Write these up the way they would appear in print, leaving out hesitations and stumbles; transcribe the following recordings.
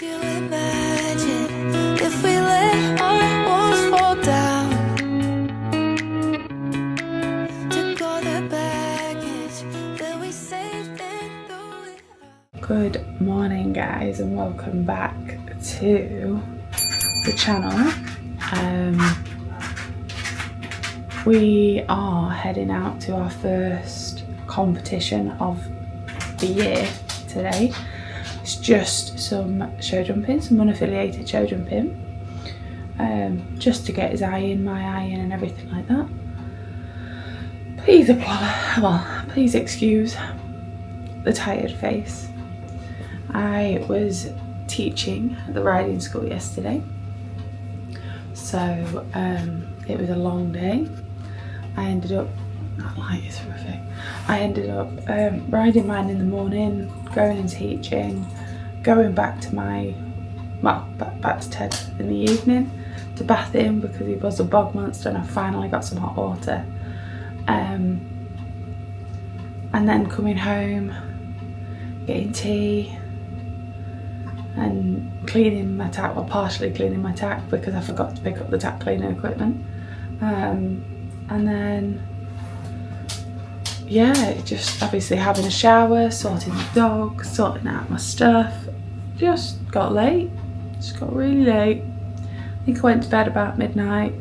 you imagine if we let our walls fall down? Took all the baggage that we saved and threw it out. Good morning, guys, and welcome back to the channel. We are heading out to our first competition of the year today. It's just some show jumping, some unaffiliated show jumping, just to get his eye in, my eye in, and everything like that. Please excuse the tired face. I was teaching at the riding school yesterday, so it was a long day. I ended up, that light is horrific. I ended up riding mine in the morning, going and teaching, going back to back to Ted in the evening to bath him because he was a bog monster, and I finally got some hot water. And then coming home, getting tea, and cleaning my tack, well, partially cleaning my tack because I forgot to pick up the tack cleaning equipment. And then, yeah, just obviously having a shower, sorting the dog, sorting out my stuff. Just got late, just got really late. I think I went to bed about midnight,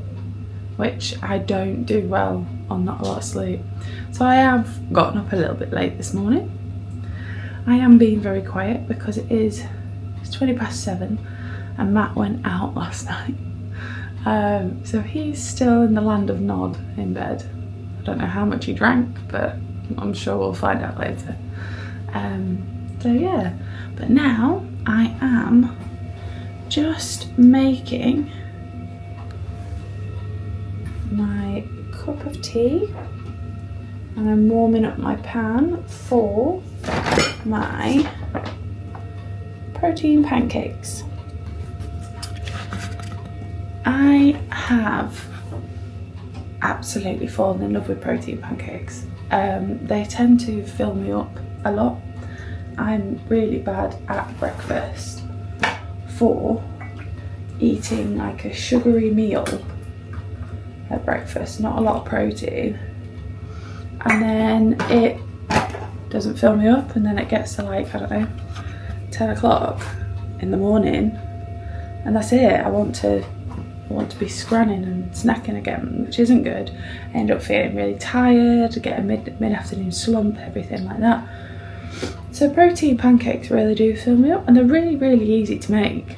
which I don't do well on not a lot of sleep. So I have gotten up a little bit late this morning. I am being very quiet because it's 7:20 and Matt went out last night. So he's still in the land of Nod in bed. I don't know how much he drank, but I'm sure we'll find out later. So yeah, but now I am just making my cup of tea and I'm warming up my pan for my protein pancakes. I have absolutely fallen in love with protein pancakes. They tend to fill me up a lot. I'm really bad at breakfast for eating like a sugary meal at breakfast, not a lot of protein, and then it doesn't fill me up, and then it gets to like, I don't know, 10 o'clock in the morning, and that's it. I want to be scranning and snacking again, which isn't good. I end up feeling really tired, get a mid-afternoon slump, everything like that. So protein pancakes really do fill me up, and they're really, really easy to make.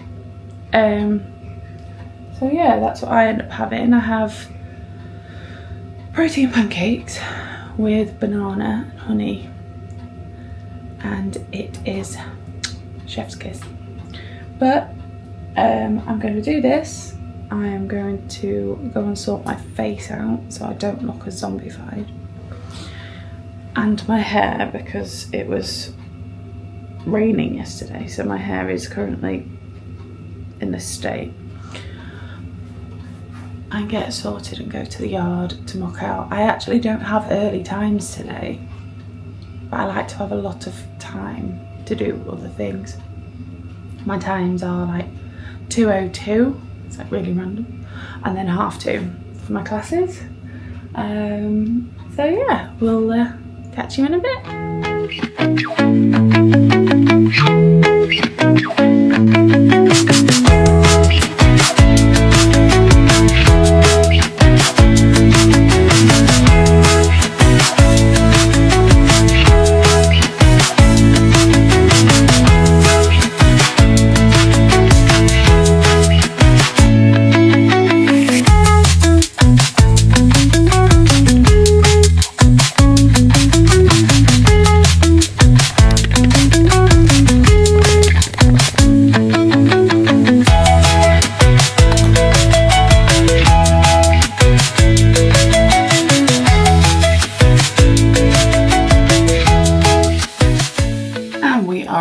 So yeah, that's what I end up having. I have protein pancakes with banana and honey, and it is chef's kiss. But I'm going to do this. I am going to go and sort my face out so I don't look as zombified, and my hair, because it was raining yesterday, so my hair is currently in this state, and get sorted and go to the yard to muck out. I actually don't have early times today, but I like to have a lot of time to do other things. My times are like 2:02, it's like really random, and then 2:30 for my classes. So yeah, we'll catch you in a bit.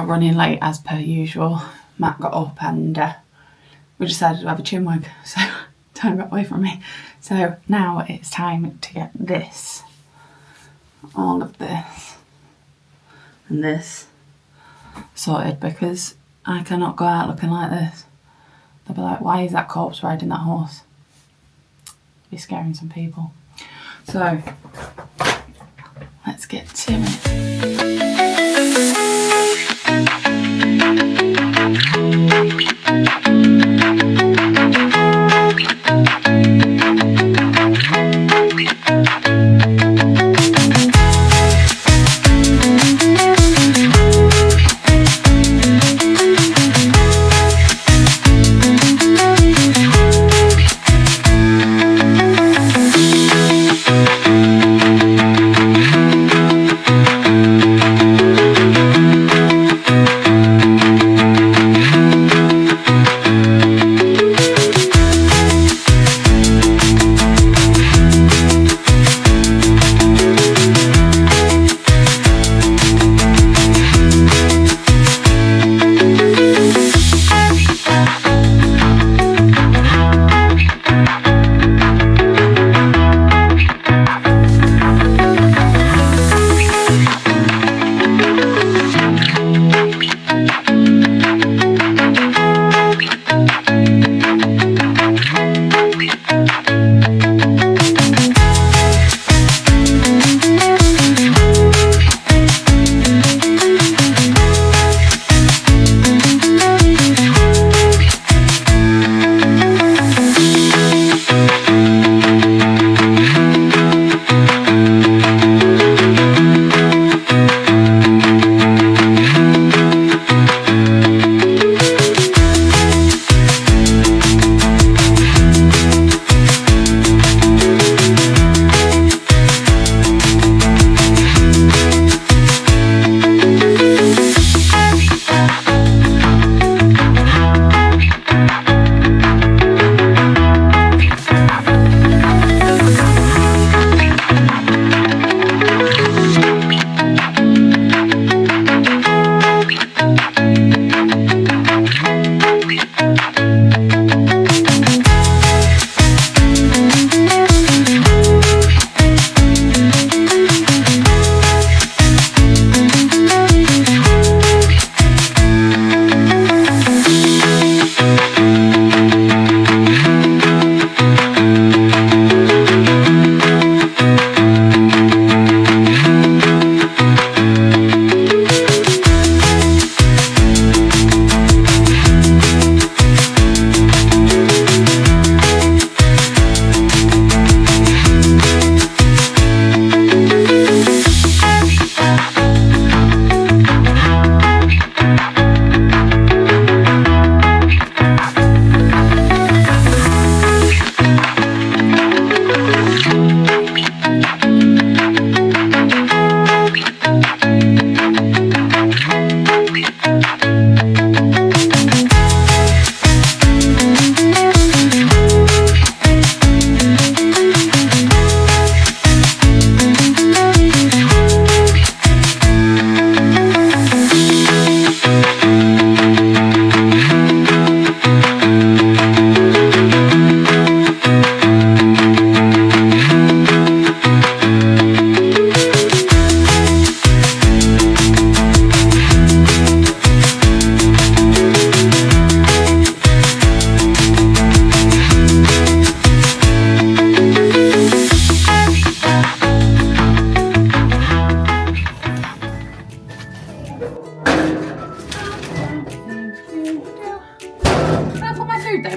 Running late as per usual. Matt got up and we decided to have a chin wag, so time got away from me. So now it's time to get this, all of this and this sorted, because I cannot go out looking like this. They'll be like, why is that corpse riding that horse? Be scaring some people. So, let's get to it.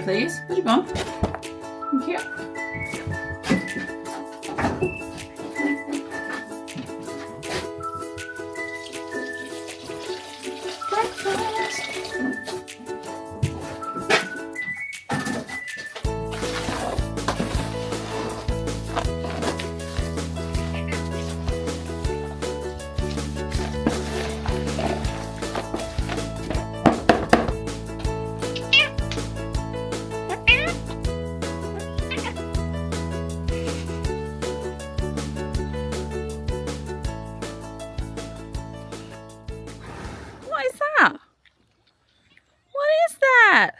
please. Would you go on? Thank you. Breakfast. What is that? What is that?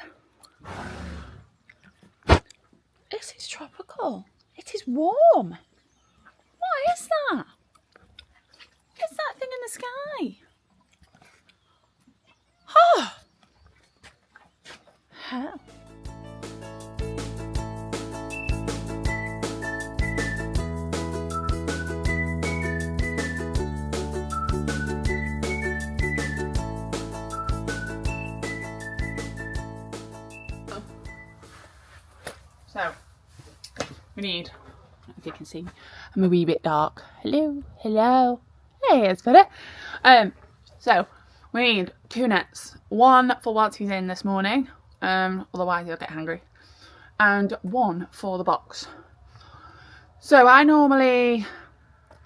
This is tropical. It is warm. What is that? What's that thing in the sky? Oh, hell? So, we need, if you can see, I'm a wee bit dark. Hello, hello. Hey, it's better. So, we need 2 nets. One for once he's in this morning, otherwise he'll get hungry. And one for the box. So, I normally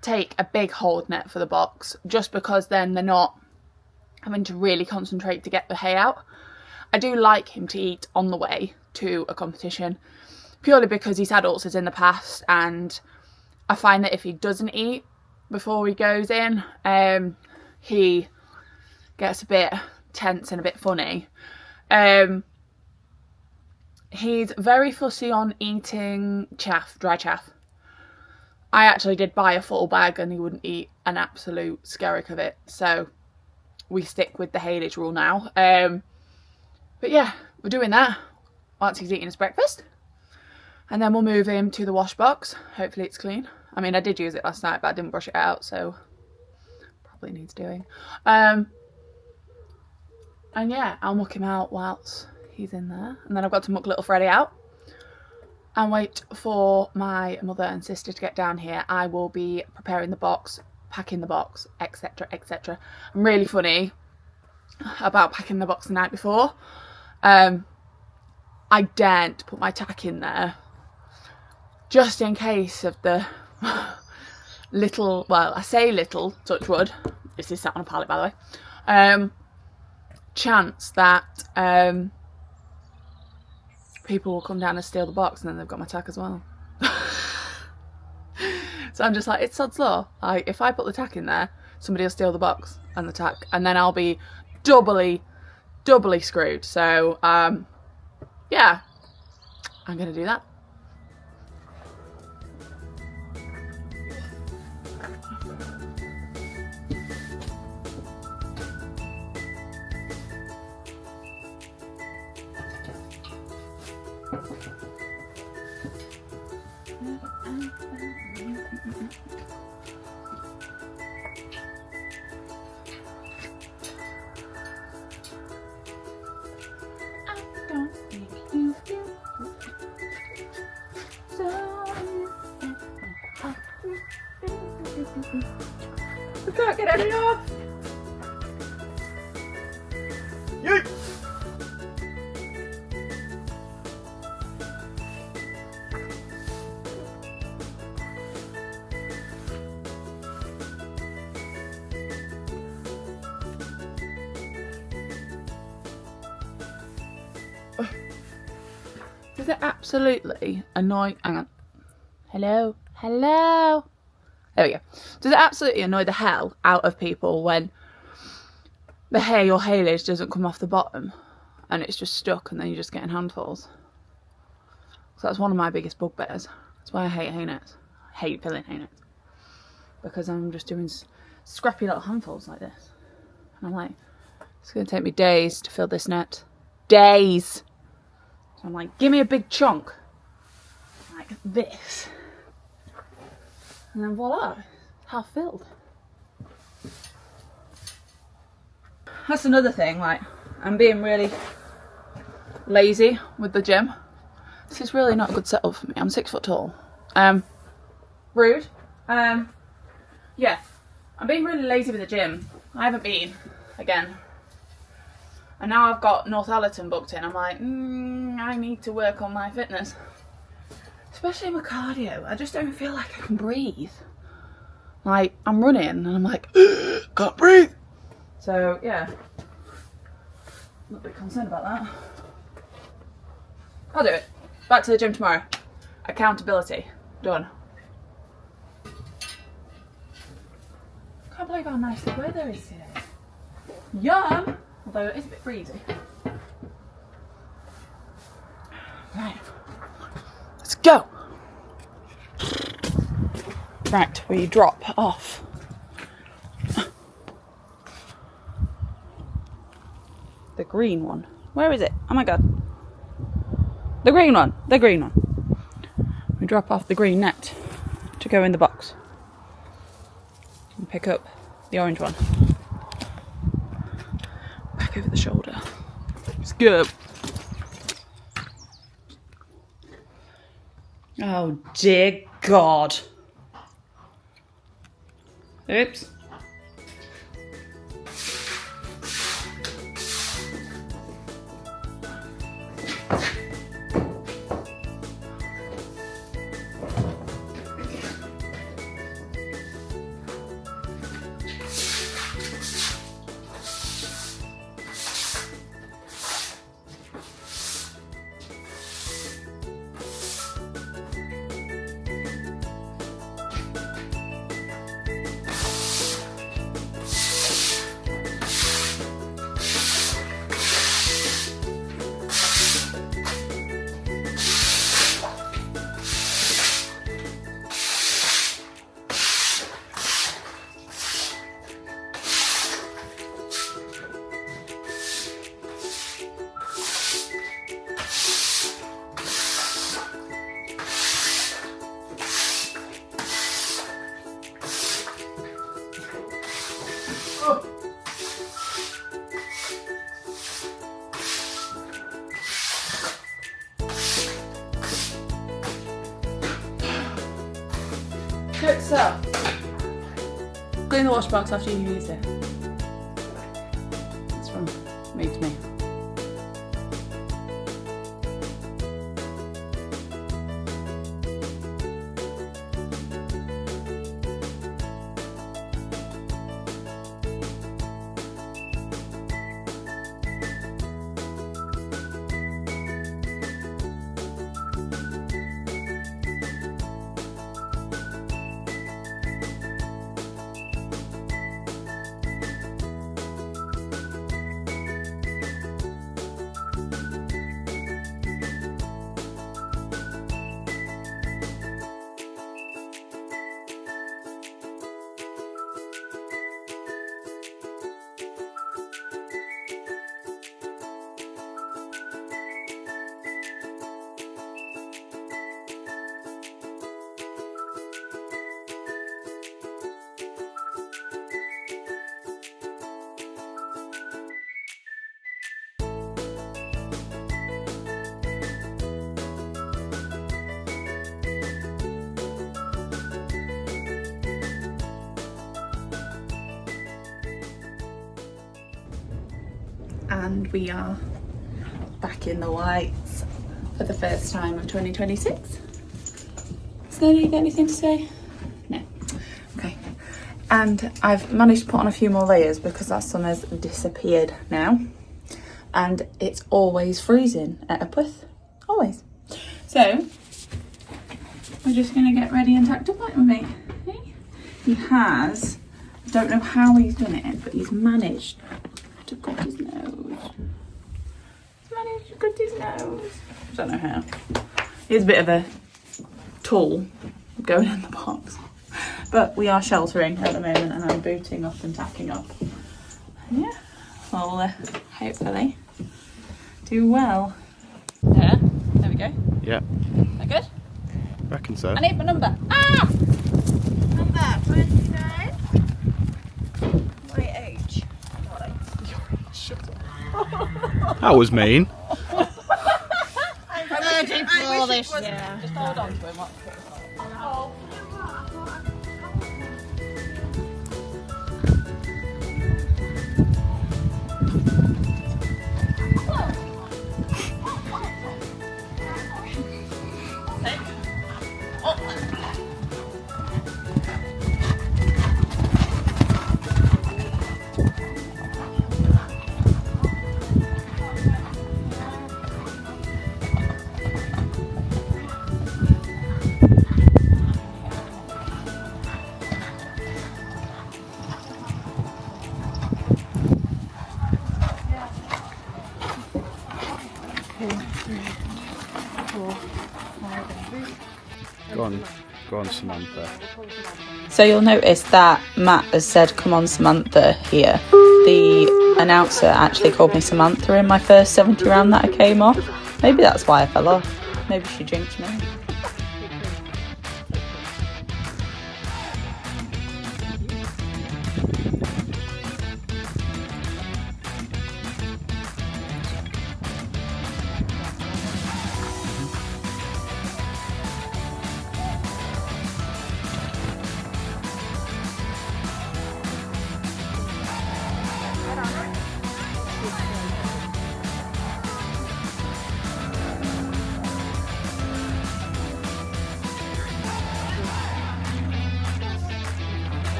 take a big hold net for the box, just because then they're not having to really concentrate to get the hay out. I do like him to eat on the way to a competition, purely because he's had ulcers in the past, and I find that if he doesn't eat before he goes in, he gets a bit tense and a bit funny. He's very fussy on eating chaff, dry chaff. I actually did buy a full bag and he wouldn't eat an absolute skerrick of it, so we stick with the haylage rule now. But yeah, we're doing that once he's eaten his breakfast. And then we'll move him to the wash box. Hopefully it's clean. I mean, I did use it last night, but I didn't brush it out, so probably needs doing. And yeah, I'll muck him out whilst he's in there. And then I've got to muck little Freddie out and wait for my mother and sister to get down here. I will be preparing the box, packing the box, etc, etc. I'm really funny about packing the box the night before. I daren't put my tack in there, just in case of the little, well, I say little, touch wood, this is sat on a pallet by the way, chance that people will come down and steal the box, and then they've got my tack as well. So I'm just like, it's sod's law. If I put the tack in there, somebody will steal the box and the tack, and then I'll be doubly screwed. So yeah, I'm gonna do that. I can't get any off. Yeet! Does it absolutely annoy? Hang on. Hello? Hello? There we go. Does it absolutely annoy the hell out of people when the hay or haylage doesn't come off the bottom and it's just stuck and then you're just getting handfuls? So that's one of my biggest bugbears. That's why I hate hay nets. I hate filling hay nets. Because I'm just doing scrappy little handfuls like this. And I'm like, it's going to take me days to fill this net. Days! So I'm like, give me a big chunk. Like this. And then voila, half filled. That's another thing, like, I'm being really lazy with the gym. This is really not a good setup for me. I'm 6 foot tall. Rude. Yeah, I'm being really lazy with the gym. I haven't been, again. And now I've got Northallerton booked in. I'm like, I need to work on my fitness. Especially my cardio. I just don't feel like I can breathe. Like, I'm running and I'm like, can't breathe. So, yeah. A little bit concerned about that. I'll do it. Back to the gym tomorrow. Accountability. Done. Can't believe how nice the weather is today. Yum! Although it is a bit breezy. Right. Let's go. Right, we drop off. The green one. Where is it? Oh my god. The green one. The green one. We drop off the green net to go in the box. And pick up the orange one. Back over the shoulder. Let's go. Oh dear God. Oops. Good stuff. Clean the wash box after you use it. That's from me to me. And we are back in the whites for the first time of 2026. Snowden, you got anything to say? No. Okay. And I've managed to put on a few more layers because that sun has disappeared now. And it's always freezing at Epworth. Always. So, we're just going to get ready and tacked up, aren't we? Okay. He has, I don't know how he's done it, but he's managed to cut his nose. He's managed to cut his nose. I don't know how. It's a bit of a tool going in the box. But we are sheltering at the moment and I'm booting up and tacking up. Yeah, we'll hopefully do well. Yeah, there we go. Yeah. Is that good? Reckon so. I need my number. Ah! Number 29. My age. That was mean. I'm 34 this year. Just hold on to him. Go on, Samantha. So you'll notice that Matt has said, "Come on, Samantha," here. The announcer actually called me Samantha in my first 70 round that I came off. Maybe that's why I fell off. Maybe she jinxed me.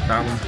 That one's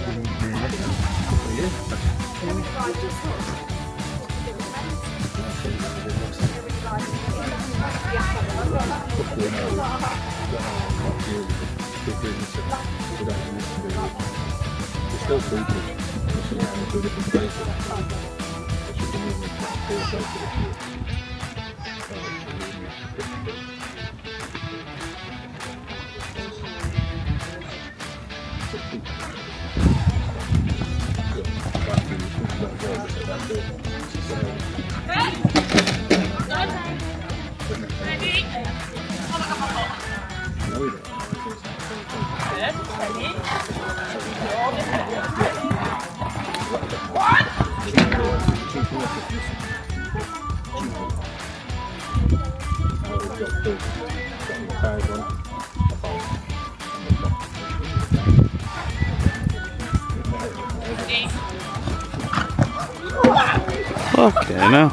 okay, now.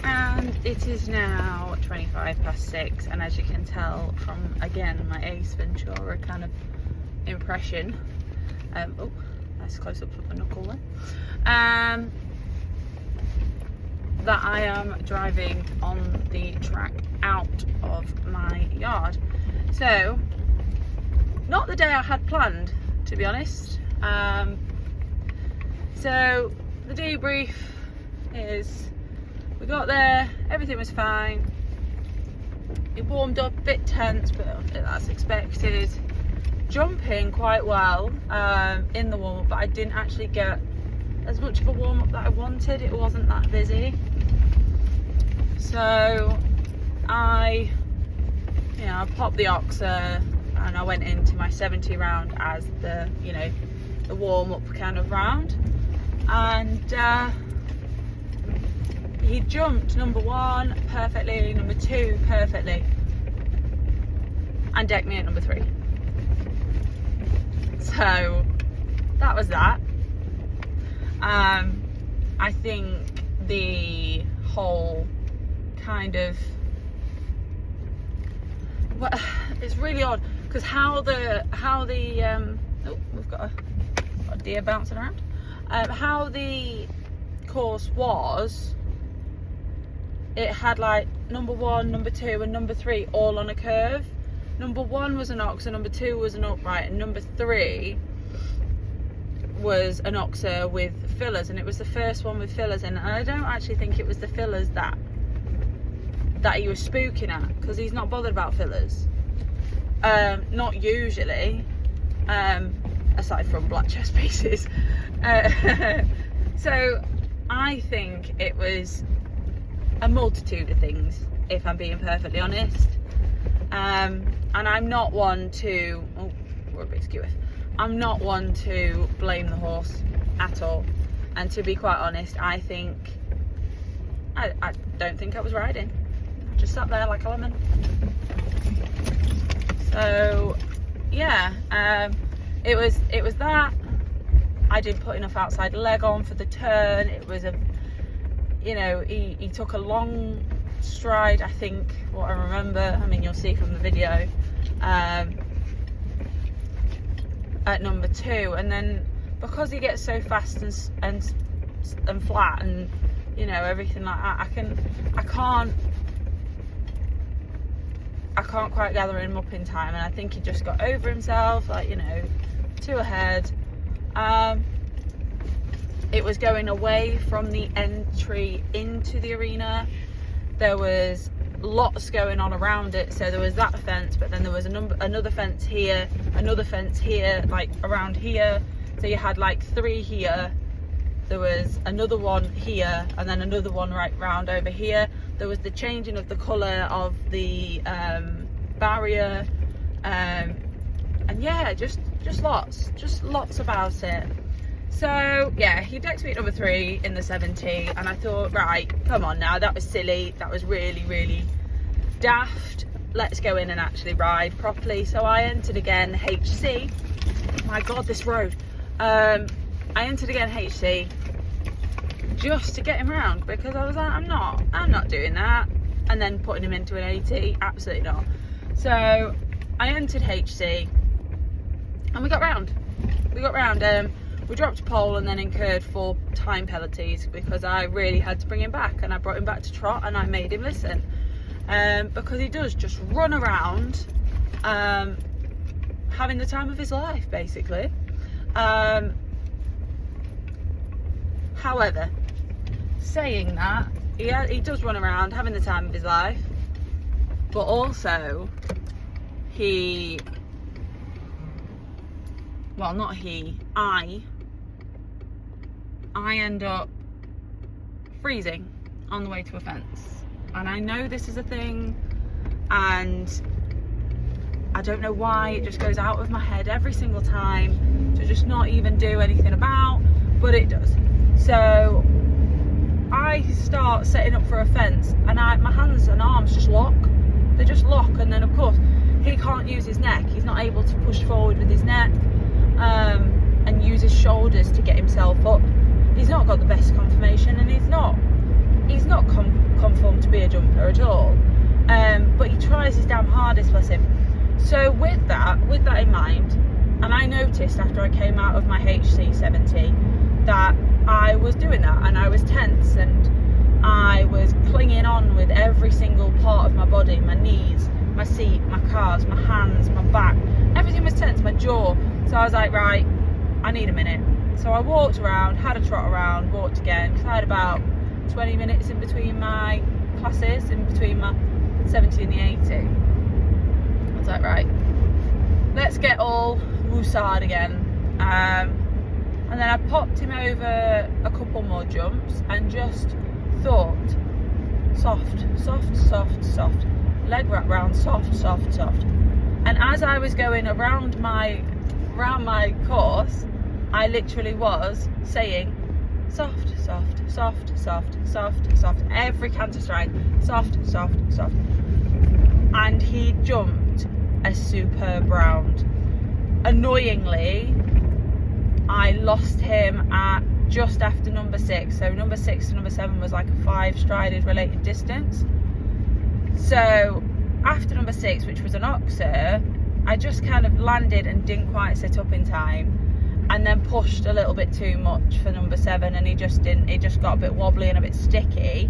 And it is now 6:25, and as you can tell from, again, my Ace Ventura kind of impression, oh, nice close up of a knuckle there, that I am driving on the track out of my yard. So not the day I had planned, to be honest. So the debrief is we got there, everything was fine. It warmed up, a bit tense, but that's expected. Jumping quite well in the warm-up, but I didn't actually get as much of a warm-up that I wanted. It wasn't that busy. So I popped the Oxa and I went into my 70 round as the warm-up kind of round. And he jumped number 1 perfectly, number 2 perfectly, and decked me at number 3. So that was that. I think the whole kind of, well, it's really odd because how the oh, we've got a deer bouncing around. How the course was, it had like number 1, number 2 and number 3 all on a curve. Number 1 was an Oxa, number 2 was an upright, and number 3 was an Oxa with fillers, and it was the first one with fillers in. And I don't actually think it was the fillers that he was spooking at, because he's not bothered about fillers. Not usually, aside from black chest pieces. So I think it was a multitude of things, if I'm being perfectly honest. And I'm not one to, oh, we're a bit skewy. I'm not one to blame the horse at all. And to be quite honest, I don't think I was riding. I just sat there like a lemon. So yeah, it was that. I didn't put enough outside leg on for the turn. It was he took a long stride, I think, what I remember. I mean, you'll see from the video, at number 2, and then because he gets so fast and flat and everything like that, I can't quite gather him up in time, and I think he just got over himself, like 2 ahead. It was going away from the entry into the arena. There was lots going on around it, so there was that fence, but then there was another fence here, another fence here, like around here. So you had like 3 here, there was another one here, and then another one right round over here. There was the changing of the colour of the barrier, and yeah, just lots about it. So yeah, he decks me at number 3 in the 70, and I thought, right, come on now, that was silly, that was really, really daft. Let's go in and actually ride properly. So I entered again HC. My god, this road. I entered again HC just to get him round, because I was like, I'm not doing that, and then putting him into an 80, absolutely not. So I entered HC and we got round. We dropped a pole and then incurred 4 time penalties because I really had to bring him back, and I brought him back to trot and I made him listen, because he does just run around having the time of his life, basically. However, saying that, he does run around having the time of his life, but also I end up freezing on the way to a fence. And I know this is a thing, and I don't know why it just goes out of my head every single time to just not even do anything about, but it does. So I start setting up for a fence, and my hands and arms just lock. They just lock, and then of course he can't use his neck. He's not able to push forward with his neck and use his shoulders to get himself up. He's not got the best conformation, and he's not conformed to be a jumper at all. But he tries his damn hardest, bless him. So with that in mind, and I noticed after I came out of my HC 70 that I was doing that, and I was tense, and I was clinging on with every single part of my body, my knees, my seat, my calves, my hands, my back. Everything was tense. jaw. So I was like, right, I need a minute. So I walked around, had a trot around, walked again, because I had about 20 minutes in between my classes, in between my 70 and the 80. I was like, right, let's get all woosad again. And then I popped him over a couple more jumps and just thought, soft, soft, soft, soft, leg wrap round, soft, soft, soft. And as I was going around my course, I literally was saying soft, soft, soft, soft, soft, soft, every canter stride, soft, soft, soft. And he jumped a superb round. Annoyingly, I lost him at just after number 6. So number 6 to number 7 was like a 5-strided related distance. So after number 6, which was an oxer, I just kind of landed and didn't quite sit up in time, and then pushed a little bit too much for number 7, and he just got a bit wobbly and a bit sticky.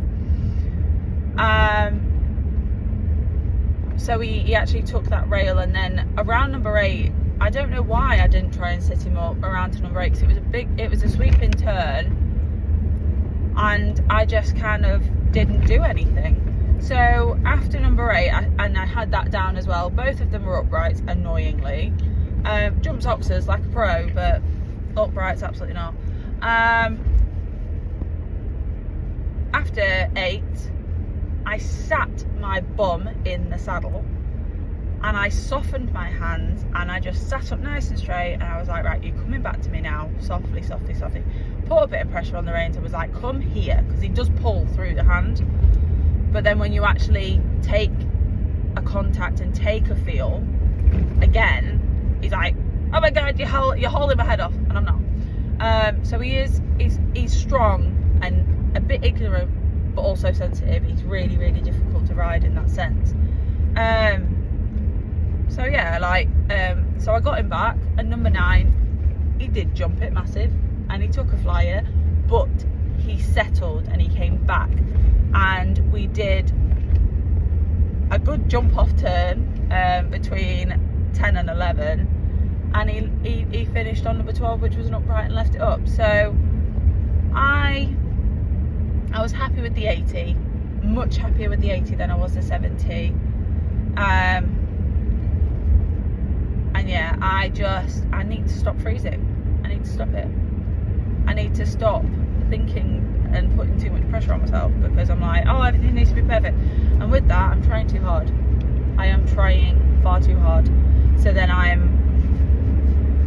So he actually took that rail, and then around number 8, I don't know why I didn't try and sit him up around to number 8, because it was a sweeping turn, and I just kind of didn't do anything. So after number 8, and I had that down as well, both of them were uprights, annoyingly. Jumps oxers like a pro, but uprights absolutely not. After 8, I sat my bum in the saddle, and I softened my hands, and I just sat up nice and straight, and I was like, right, you're coming back to me now, softly, softly, softly. Put a bit of pressure on the reins and was like, come here, because he does pull through the hand. But then when you actually take a contact and take a feel, again, he's like, oh my God, you're holding my head off, and I'm not. So he's strong and a bit ignorant, but also sensitive. He's really, really difficult to ride in that sense. So yeah, so I got him back, and number 9, he did jump it massive, and he took a flyer, but he settled and he came back, and we did a good jump off turn between 10 and 11, and he finished on number 12, which was an upright, and left it up. So I was happy with the 80, much happier with the 80 than I was the 70. And yeah, I need to stop freezing. I need to stop it. I need to stop thinking and putting too much pressure on myself, because I'm like, oh, everything needs to be perfect. And with that, I'm trying too hard. I am trying far too hard. So then I'm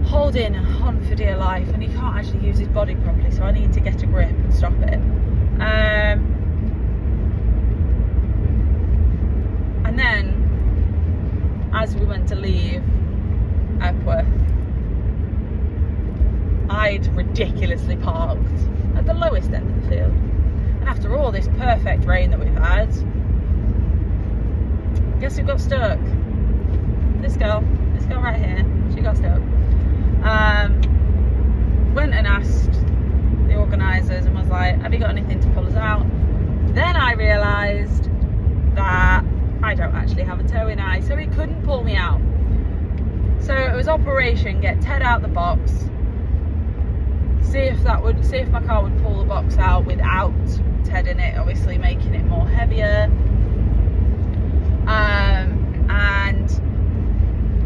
holding on for dear life, and he can't actually use his body properly, so I need to get a grip and stop it. And then, as we went to leave Epworth, I'd ridiculously parked at the lowest end of the field, and after all this perfect rain that we've had, guess who got stuck? This girl right here, she got stuck. Went and asked the organisers and was like, have you got anything to pull us out? Then I realised that I don't actually have a towing eye, so he couldn't pull me out. So it was operation get Ted out the box, see if my car would pull the box out without Ted in it, obviously making it more heavier. And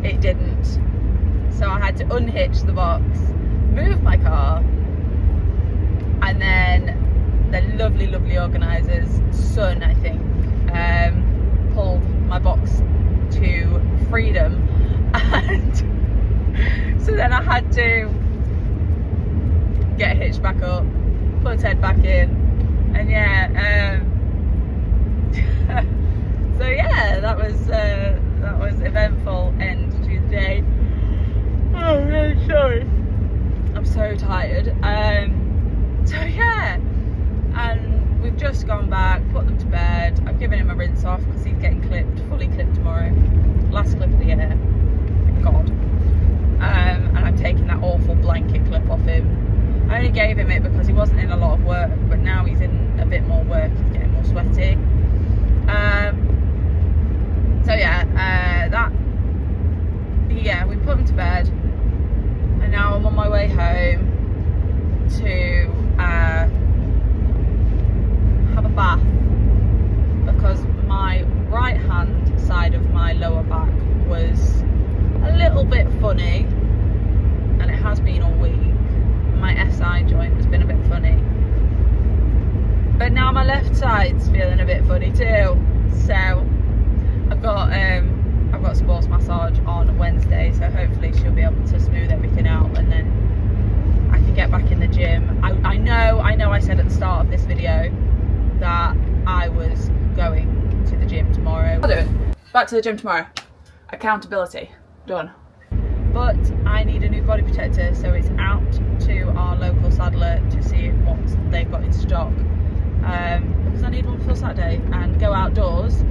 it didn't. So I had to unhitch the box, move my car, and then the lovely, lovely organiser's son, I think, pulled my box to freedom. And so then I had to get hitched back up, put Ted back in, and yeah, so yeah, that was eventful end to the day. Oh, I'm really sorry. I'm so tired. So yeah, and we've just gone back, put them to bed. I've given him a rinse off because he's getting fully clipped tomorrow. Last clip of the year. Thank God. And I'm taking that awful blanket clip off him. I only gave him it because he wasn't in a lot of work, but now he's in a bit more work, he's getting more sweaty. So yeah, we put him to bed. bit funny, and it has been all week. My SI joint has been a bit funny, but now my left side's feeling a bit funny too. So I've got sports massage on Wednesday, so hopefully she'll be able to smooth everything out, and then I can get back in the gym. I know I said at the start of this video that I was going to the gym tomorrow. I'll do it. Back to the gym tomorrow. Accountability. Done. But I need a new body protector, so it's out to our local saddler to see what they've got in stock. Because I need one for Saturday, and Go Outdoors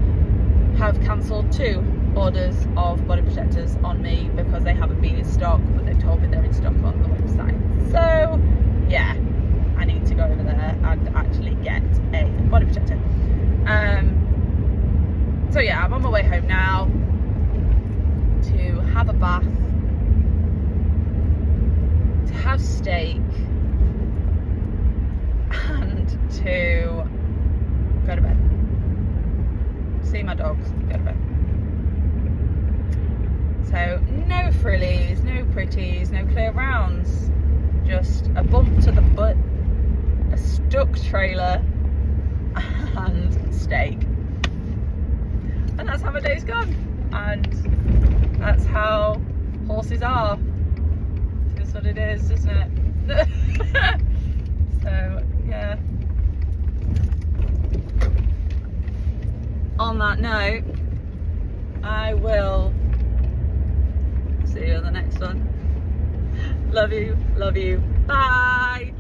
have cancelled 2 orders of body protectors on me because they haven't been in stock, but they've told me they're in stock on the website. So yeah, I need to go over there and actually get a body protector. So yeah, I'm on my way home now to have a bath, to have steak, and to go to bed. See my dogs, go to bed. So no frillies, no pretties, no clear rounds, just a bump to the butt, a stuck trailer, and steak. And that's how my day's gone. And that's how horses are. It's what it is, isn't it? So yeah. On that note, I will see you in the next one. Love you, bye.